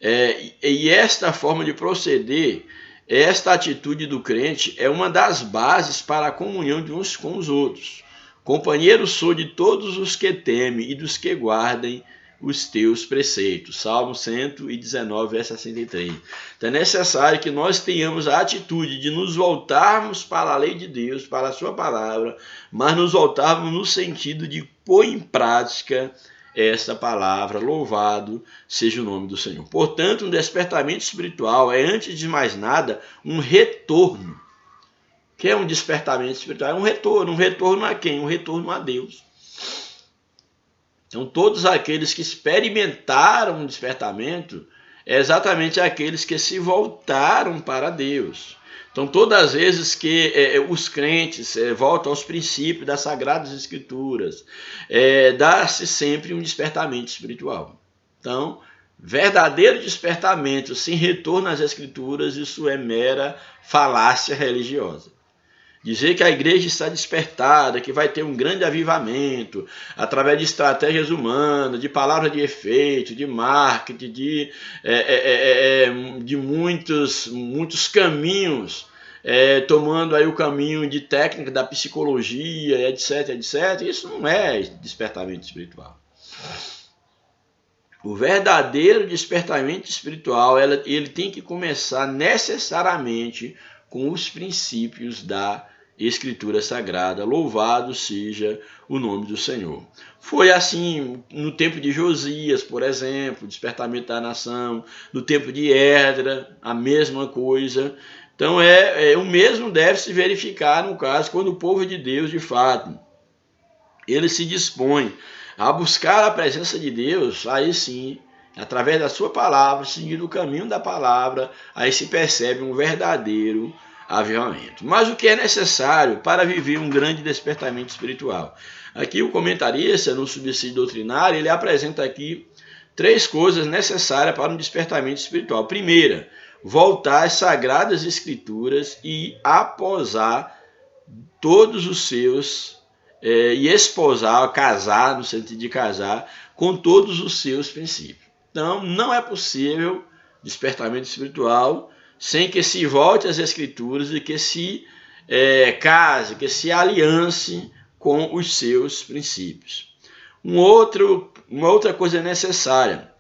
Speaker 1: E esta forma de proceder, esta atitude do crente é uma das bases para a comunhão de uns com os outros. Companheiro sou de todos os que temem e dos que guardem os teus preceitos. Salmo 119, verso 63. Então é necessário que nós tenhamos a atitude de nos voltarmos para a lei de Deus, para a sua palavra, mas nos voltarmos no sentido de pôr em prática esta palavra. Louvado seja o nome do Senhor. Portanto, um despertamento espiritual é, antes de mais nada, um retorno. O que é um despertamento espiritual? É um retorno. Um retorno a quem? Um retorno a Deus. Então, todos aqueles que experimentaram um despertamento, é exatamente aqueles que se voltaram para Deus. Então, todas as vezes que os crentes voltam aos princípios das Sagradas Escrituras, dá-se sempre um despertamento espiritual. Então, verdadeiro despertamento sem retorno às Escrituras, isso é mera falácia religiosa. Dizer que a igreja está despertada, que vai ter um grande avivamento, através de estratégias humanas, de palavra de efeito, de marketing, de muitos caminhos, tomando aí o caminho de técnica da psicologia, etc, etc. Isso não é despertamento espiritual. O verdadeiro despertamento espiritual, ele tem que começar necessariamente com os princípios da Escritura Sagrada. Louvado seja o nome do Senhor. Foi assim no tempo de Josias, por exemplo, despertamento da nação. No tempo de Esdras, a mesma coisa. Então, o mesmo deve se verificar no caso quando o povo de Deus, de fato, ele se dispõe a buscar a presença de Deus. Aí sim, através da sua palavra, seguindo o caminho da palavra, aí se percebe um verdadeiro avivamento. Mas o que é necessário para viver um grande despertamento espiritual? Aqui o comentarista, no subsídio doutrinário, ele apresenta aqui 3 coisas necessárias para um despertamento espiritual. Primeira, voltar às Sagradas Escrituras e aposar todos os seus, e esposar, casar, no sentido de casar, com todos os seus princípios. Então, não é possível despertamento espiritual sem que se volte às Escrituras e que se case, que se aliance com os seus princípios. Uma outra coisa necessária,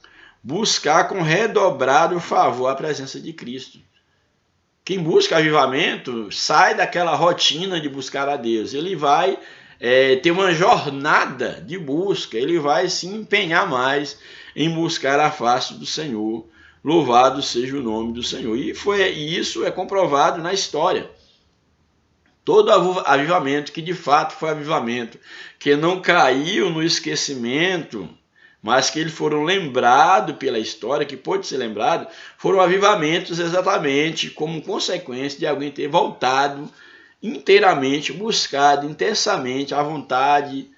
Speaker 1: buscar com redobrado favor a presença de Cristo. Quem busca avivamento sai daquela rotina de buscar a Deus. Ele vai ter uma jornada de busca, ele vai se empenhar mais em buscar a face do Senhor. Louvado seja o nome do Senhor. E isso é comprovado na história. Todo avivamento, que de fato foi avivamento, que não caiu no esquecimento, mas que eles foram lembrados pela história, que pôde ser lembrado, foram avivamentos exatamente como consequência de alguém ter voltado inteiramente, buscado intensamente a vontade,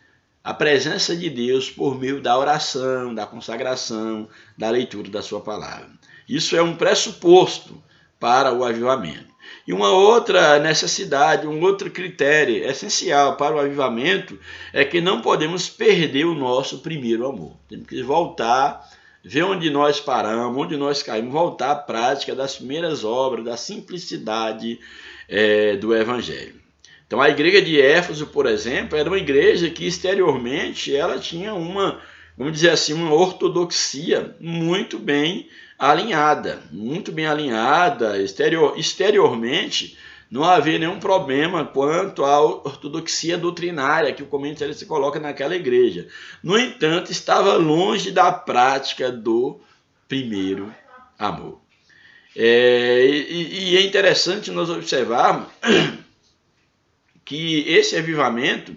Speaker 1: a presença de Deus por meio da oração, da consagração, da leitura da sua palavra. Isso é um pressuposto para o avivamento. E uma outra necessidade, um outro critério essencial para o avivamento é que não podemos perder o nosso primeiro amor. Temos que voltar, ver onde nós paramos, onde nós caímos, voltar à prática das primeiras obras, da simplicidade do Evangelho. Então a igreja de Éfeso, por exemplo, era uma igreja que exteriormente ela tinha uma, vamos dizer assim, uma ortodoxia muito bem alinhada, exteriormente não havia nenhum problema quanto à ortodoxia doutrinária que o comentarista se coloca naquela igreja. No entanto, estava longe da prática do primeiro amor. E é interessante nós observarmos que esse avivamento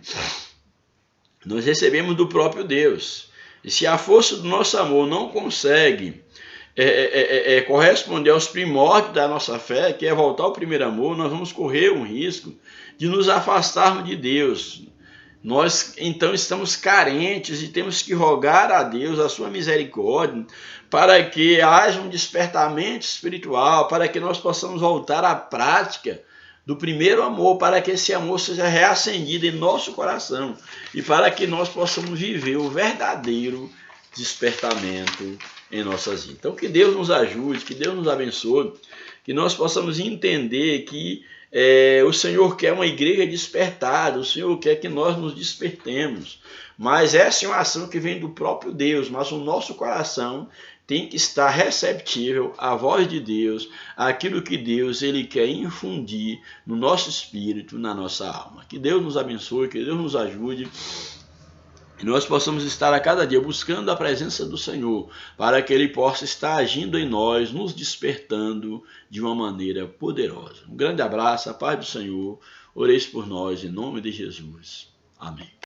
Speaker 1: nós recebemos do próprio Deus. E se a força do nosso amor não consegue corresponder aos primórdios da nossa fé, que é voltar ao primeiro amor, nós vamos correr um risco de nos afastarmos de Deus. Nós então estamos carentes e temos que rogar a Deus a sua misericórdia para que haja um despertamento espiritual, para que nós possamos voltar à prática do primeiro amor, para que esse amor seja reacendido em nosso coração e para que nós possamos viver o verdadeiro despertamento em nossas vidas. Então que Deus nos ajude, que Deus nos abençoe, que nós possamos entender que o Senhor quer uma igreja despertada, o Senhor quer que nós nos despertemos, mas essa é uma ação que vem do próprio Deus, mas o nosso coração tem que estar receptível à voz de Deus, àquilo que Deus ele quer infundir no nosso espírito, na nossa alma. Que Deus nos abençoe, que Deus nos ajude, e nós possamos estar a cada dia buscando a presença do Senhor, para que Ele possa estar agindo em nós, nos despertando de uma maneira poderosa. Um grande abraço, a paz do Senhor, oreis por nós, em nome de Jesus. Amém.